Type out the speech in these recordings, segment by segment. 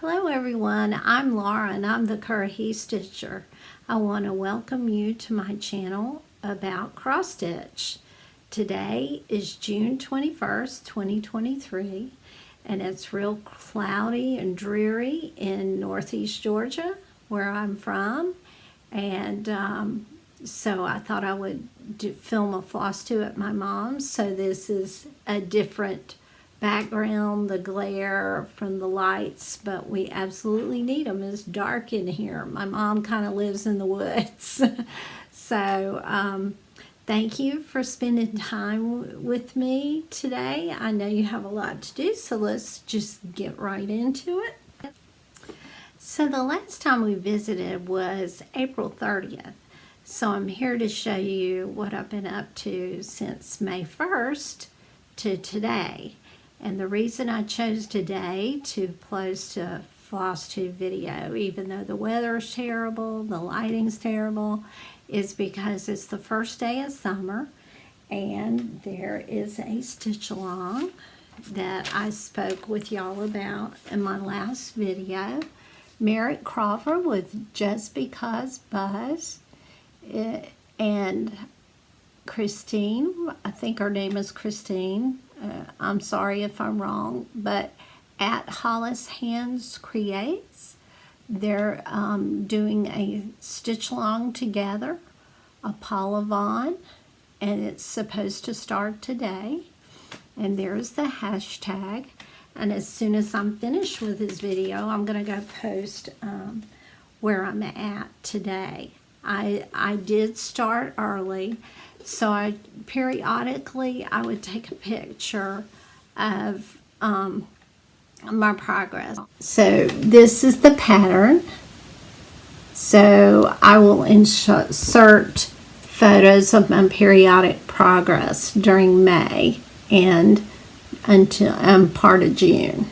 Hello everyone, I'm Laura and I'm the Curry Stitcher. I want to welcome you to my channel about cross stitch. Today is June 21st, 2023 and it's real cloudy and dreary in northeast Georgia where I'm from, and so I thought I would film a Flosstube at my mom's. So this is a different background, the glare from the lights, but we absolutely need them. It's dark in here. My mom kind of lives in the woods. So thank you for spending time with me today. I know you have a lot to do, so let's just get right into it. So the last time we visited was April 30th. So I'm here to show you what I've been up to since May 1st to today. And the reason I chose today to post a Flosstube video, even though the weather's terrible, the lighting's terrible, is because it's the first day of summer and there is a stitch along that I spoke with y'all about in my last video. Merritt Crawford with Just Because Buzz, and Christine, I think her name is Christine, I'm sorry if I'm wrong, but at Hollis Hands Creates, they're doing a stitch along together, a Paula Vaughan, and it's supposed to start today. And there's the hashtag. And as soon as I'm finished with this video, I'm going to go post where I'm at today. I did start early, so I periodically would take a picture of my progress. So this is the pattern. So I will insert photos of my periodic progress during May and until part of June.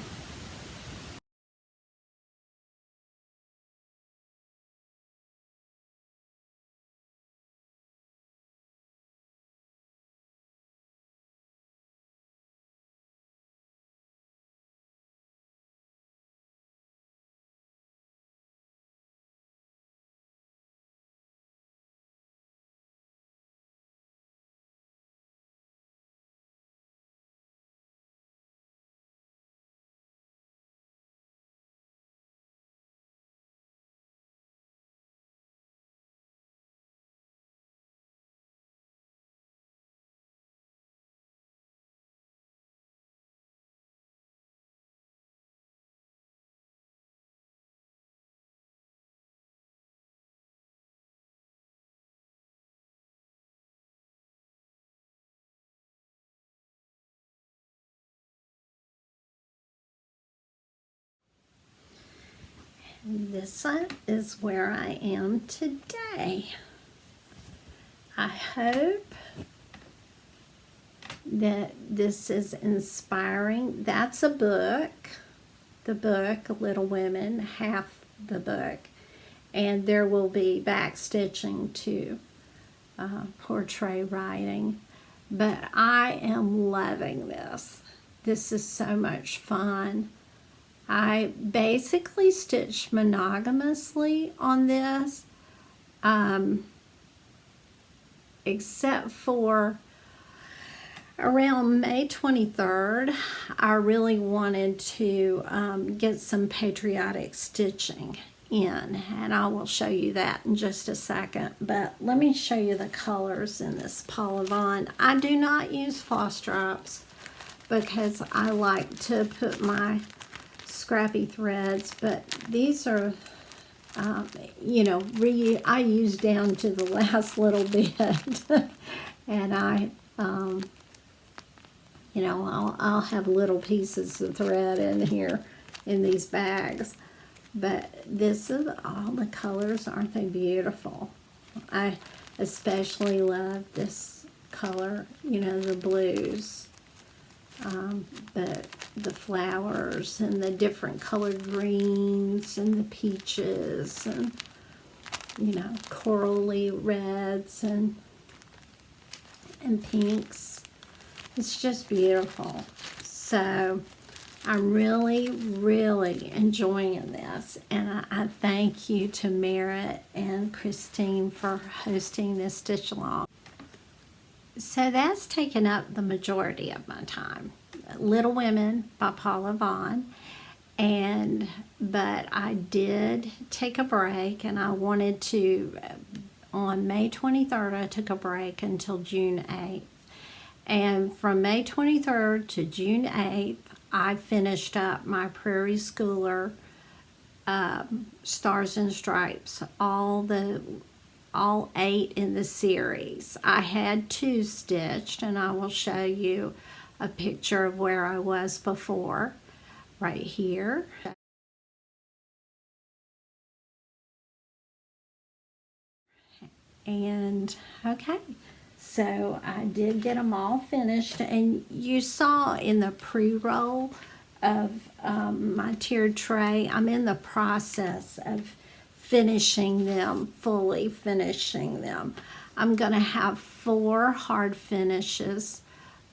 This is where I am today. I hope that this is inspiring. That's a book. The book, Little Women, half the book. And there will be back stitching to portray writing. But I am loving this. This is so much fun. I basically stitched monogamously on this, except for around May 23rd, I really wanted to get some patriotic stitching in, and I will show you that in just a second. But let me show you the colors in this Paula Vaughan. I do not use floss drops because I like to put my scrappy threads, but these are you know, I use down to the last little bit and I you know, I'll have little pieces of thread in here in these bags. But this is all the colors. Aren't they beautiful? I especially love this color, you know, the blues. But the flowers and the different colored greens and the peaches and, you know, corally reds and pinks. It's just beautiful. So I'm really, really enjoying this, and I thank you to Merritt and Christine for hosting this stitch along. So that's taken up the majority of my time. Little Women by Paula Vaughan, but I did take a break, and I wanted to, on May 23rd, I took a break until June 8th. And from May 23rd to June 8th, I finished up my Prairie Schooler Stars and Stripes, all 8 in the series. I had 2 stitched, and I will show you a picture of where I was before, right here. And okay, so I did get them all finished, and you saw in the pre-roll of my tiered tray, I'm in the process of finishing them, fully finishing them. I'm gonna have 4 hard finishes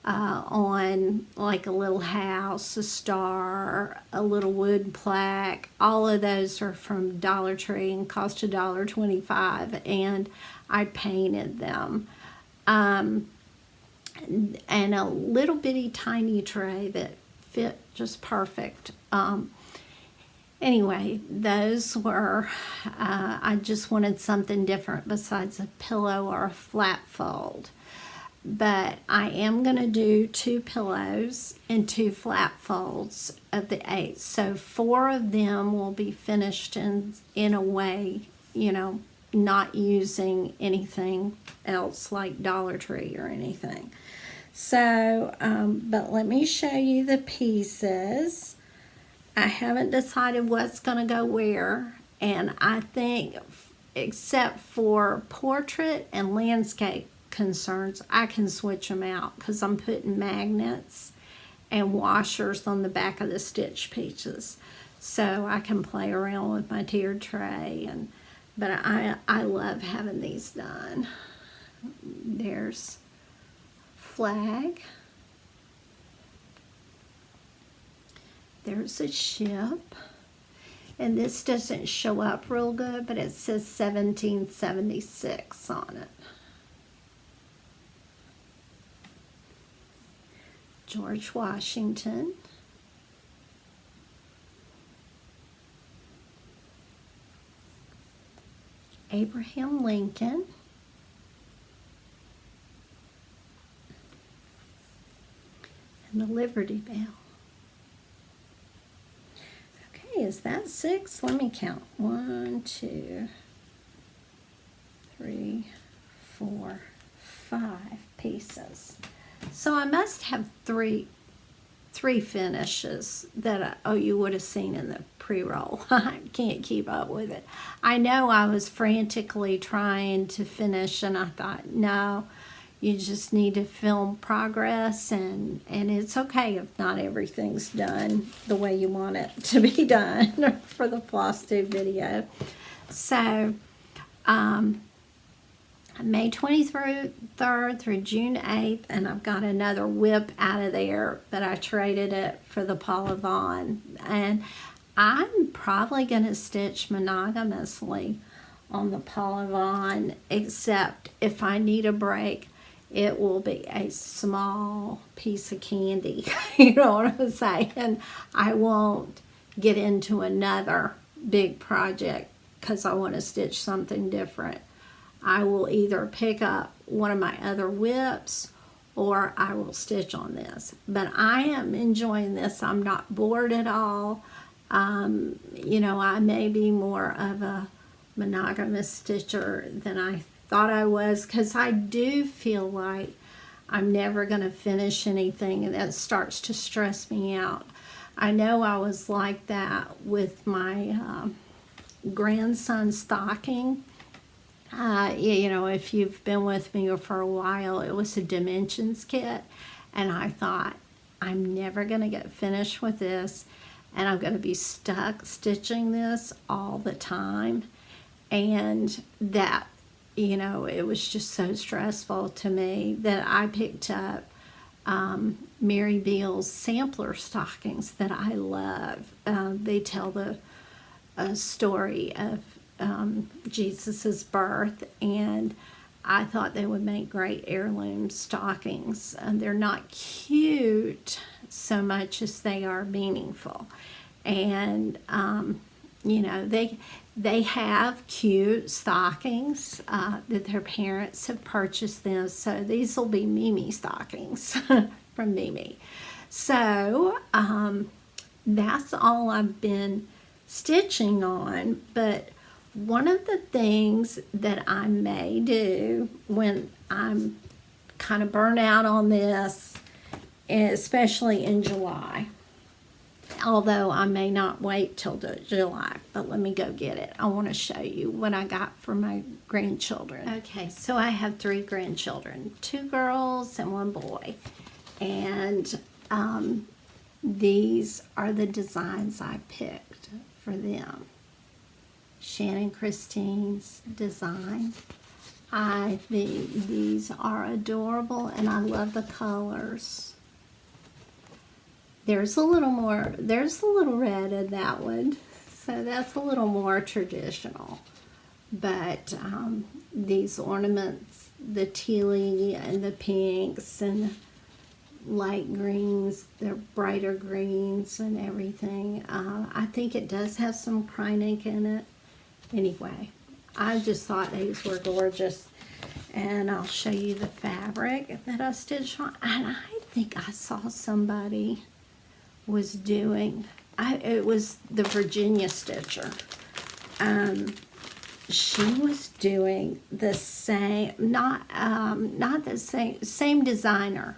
on like a little house, a star, a little wood plaque. All of those are from Dollar Tree and cost $1.25, and I painted them. And a little bitty tiny tray that fit just perfect. Anyway, those were, I just wanted something different besides a pillow or a flat fold. But I am going to do 2 pillows and 2 flat folds of the 8. So 4 of them will be finished in a way, you know, not using anything else like Dollar Tree or anything. So, but let me show you the pieces. I haven't decided what's going to go where, and I think except for portrait and landscape concerns, I can switch them out because I'm putting magnets and washers on the back of the stitch pieces, so I can play around with my tiered tray. But I love having these done. There's flag, there's a ship, and this doesn't show up real good, but it says 1776 on it. George Washington. Abraham Lincoln. And the Liberty Bell. Okay, is that 6? Let me count. 1, 2, 3, 4, 5 pieces. So I must have three finishes that you would have seen in the pre-roll. I can't keep up with it. I know I was frantically trying to finish, and I thought, no, you just need to film progress, and it's okay if not everything's done the way you want it to be done for the Flosstube video. So, May 23rd through June 8th, and I've got another WIP out of there, but I traded it for the Paula Vaughan. And I'm probably going to stitch monogamously on the Paula Vaughan, except if I need a break, it will be a small piece of candy. You know what I'm saying? I won't get into another big project because I want to stitch something different. I will either pick up one of my other WIPs or I will stitch on this. But I am enjoying this. I'm not bored at all. You know, I may be more of a monogamous stitcher than I thought I was, because I do feel like I'm never going to finish anything, and that starts to stress me out. I know I was like that with my grandson's stocking. You know, if you've been with me for a while, it was a dimensions kit, and I thought, I'm never going to get finished with this, and I'm going to be stuck stitching this all the time. And that, you know, it was just so stressful to me that I picked up Mary Beale's sampler stockings that I love. They tell the story of Jesus's birth, and I thought they would make great heirloom stockings. They're not cute so much as they are meaningful, and you know, they have cute stockings that their parents have purchased them. So these will be Mimi stockings from Mimi. So that's all I've been stitching on. But one of the things that I may do when I'm kind of burnt out on this, especially in July, although I may not wait till July, but let me go get it. I want to show you what I got for my grandchildren. Okay, so I have 3 grandchildren, 2 girls and 1 boy. And these are the designs I picked for them. Shannon Christine's design. I think these are adorable, and I love the colors. There's a little red in that one, so that's a little more traditional. But these ornaments, the tealy and the pinks and light greens, the brighter greens and everything. I think it does have some Kreinik in it. Anyway, I just thought these were gorgeous. And I'll show you the fabric that I stitched on. And I think I saw somebody was doing, it was the Virginia Stitcher. She was doing the same, not the same designer,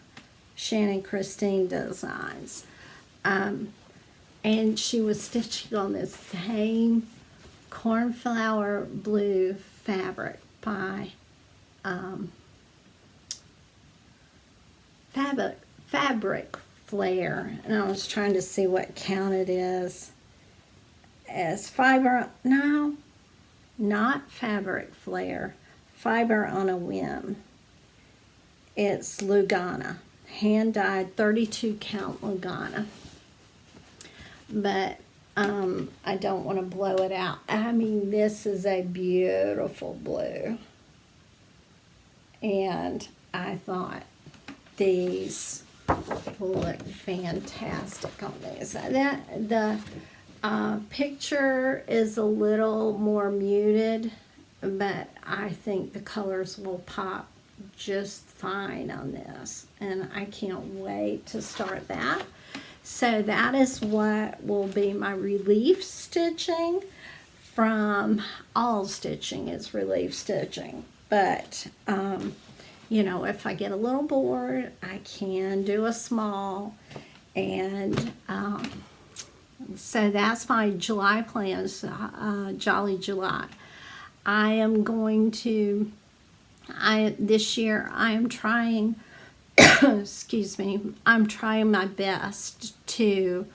Shannon Christine Designs. And she was stitching on the same cornflower blue fabric by Fabric Flare, and I was trying to see what count it is as fiber. No, not Fabric Flare, Fiber on a Whim. It's Lugana, hand dyed 32 count Lugana, but I don't want to blow it out. I mean, this is a beautiful blue, and I thought these will look fantastic on these. The picture is a little more muted, but I think the colors will pop just fine on this, and I can't wait to start that. So that is what will be my relief stitching. From all stitching is relief stitching, but you know, if I get a little bored, I can do a small. And so that's my July plans, Jolly July. I am going to, this year I am trying, excuse me, I'm trying my best to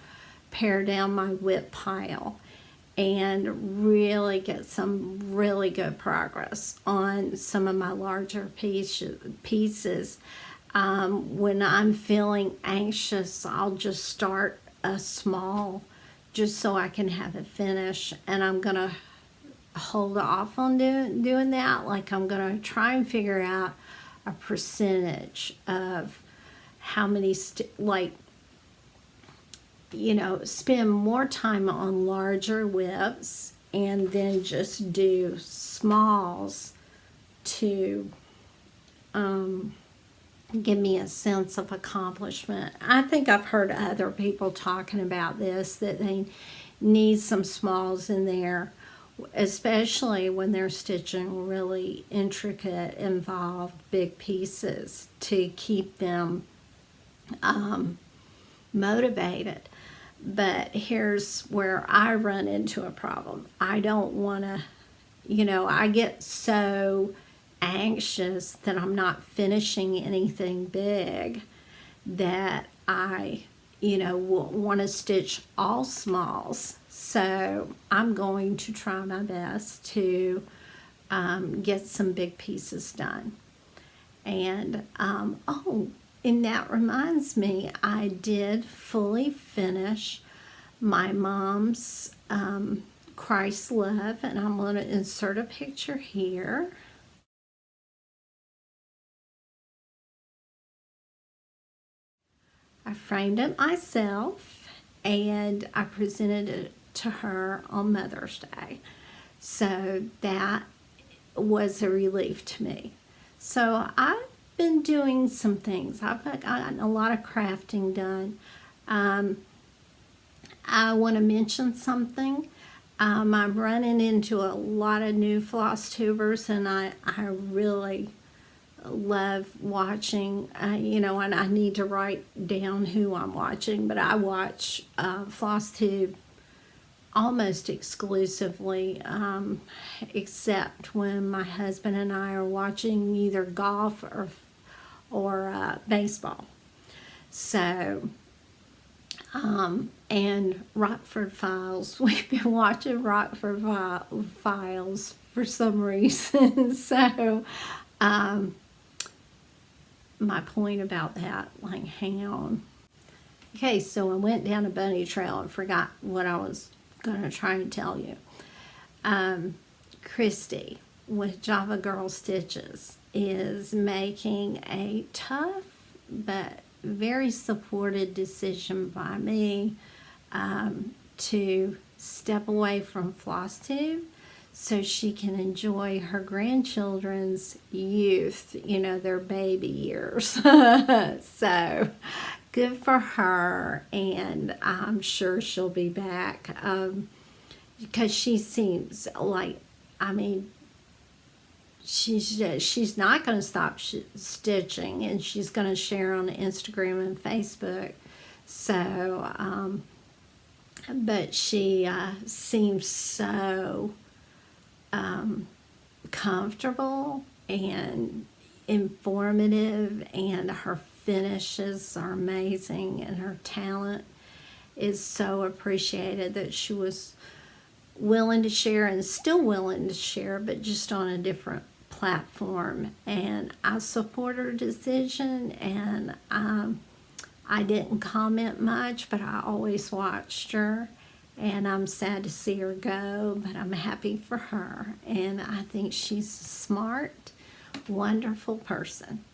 pare down my WIP pile and really get some really good progress on some of my larger pieces. When I'm feeling anxious, I'll just start a small just so I can have it finished, and I'm gonna hold off on doing that. Like, I'm gonna try and figure out a percentage of how many you know, spend more time on larger WIPs and then just do smalls to give me a sense of accomplishment. I think I've heard other people talking about this, that they need some smalls in there, especially when they're stitching really intricate, involved, big pieces, to keep them motivated. But here's where I run into a problem. I don't want to, you know, I get so anxious that I'm not finishing anything big that I, you know, want to stitch all smalls. So I'm going to try my best to get some big pieces done. And oh, And that reminds me, I did fully finish my mom's Christ Love, and I'm going to insert a picture here. I framed it myself, and I presented it to her on Mother's Day. So that was a relief to me. So I've been doing some things. I've gotten a lot of crafting done. I want to mention something. I'm running into a lot of new Flosstubers, and I really love watching, and I need to write down who I'm watching, but I watch Flosstube almost exclusively, except when my husband and I are watching either golf or baseball. So, and Rockford Files. We've been watching Rockford Files for some reason. So, my point about that, like, hang on. Okay, so I went down a bunny trail and forgot what I was going to try and tell you. Christy with Java Girl Stitches is making a tough but very supported decision by me to step away from Flosstube so she can enjoy her grandchildren's youth, their baby years. So good for her, and I'm sure she'll be back, because she seems like, she's not going to stop stitching, and she's going to share on Instagram and Facebook. So, but she seems so comfortable and informative, and her finishes are amazing, and her talent is so appreciated that she was willing to share, and still willing to share, but just on a different platform. And I support her decision, and I didn't comment much, but I always watched her, and I'm sad to see her go, but I'm happy for her, and I think she's a smart, wonderful person.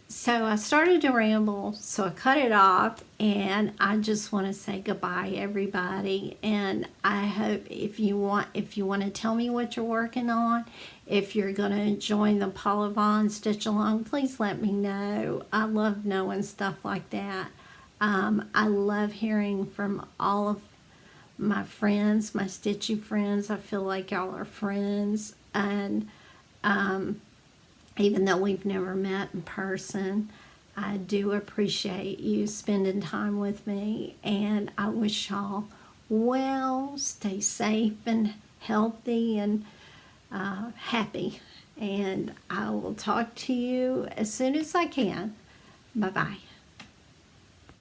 So I started to ramble, so I cut it off, and I just want to say goodbye, everybody. And I hope if you want to tell me what you're working on, if you're going to join the Paula Vaughan Stitch Along, please let me know. I love knowing stuff like that. I love hearing from all of my friends, my stitchy friends. I feel like y'all are friends, and even though we've never met in person, I do appreciate you spending time with me, and I wish y'all well, stay safe and healthy and happy, and I will talk to you as soon as I can. Bye-bye.